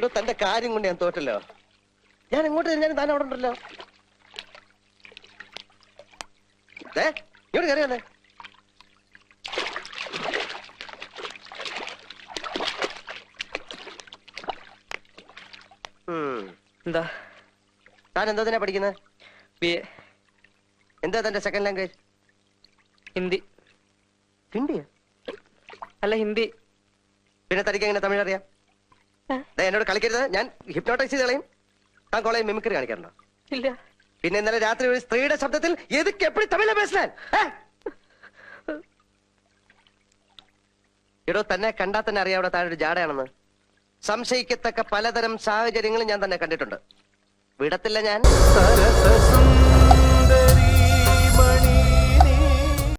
ഇവിടെ തന്റെ കാര്യം കൊണ്ട് ഞാൻ തോറ്റല്ലോ. ഞാൻ എങ്ങോട്ട് തിരിഞ്ഞാലും താൻ അവിടെ ഉണ്ടല്ലോ. ഇങ്ങോട്ട് കയറി വന്നേ. എന്താ താൻ എന്താ തന്നെ പഠിക്കുന്നത്? BA. എന്താ തന്റെ സെക്കൻഡ് ലാംഗ്വേജ്? ഹിന്ദി. ഹിന്ദിയാ? അല്ല, ഹിന്ദി. പിന്നെ തനിക്ക് എങ്ങനെ തമിഴ് അറിയാം? എന്നോട് കളിക്കരുത്, ഞാൻ ഹിപ്നോട്ടൈസ് ചെയ്ത് കളയും. താൻ കോളേജ് മിമിക്രി കാണിക്കാറുണ്ടോ? ഇല്ല. പിന്നെ ഇന്നലെ രാത്രി ഒരു സ്ത്രീയുടെ ശബ്ദത്തിൽ എതുക്ക് എപ്പോഴും തമിഴ പേശാൻ? ഇടോ, തന്നെ കണ്ടാൽ തന്നെ അറിയാം അവിടെ താഴെ ഒരു ജാടയാണെന്ന്. സംശയിക്കത്തക്ക പലതരം സാഹചര്യങ്ങളും ഞാൻ തന്നെ കണ്ടിട്ടുണ്ട്. വിടത്തില്ല ഞാൻ.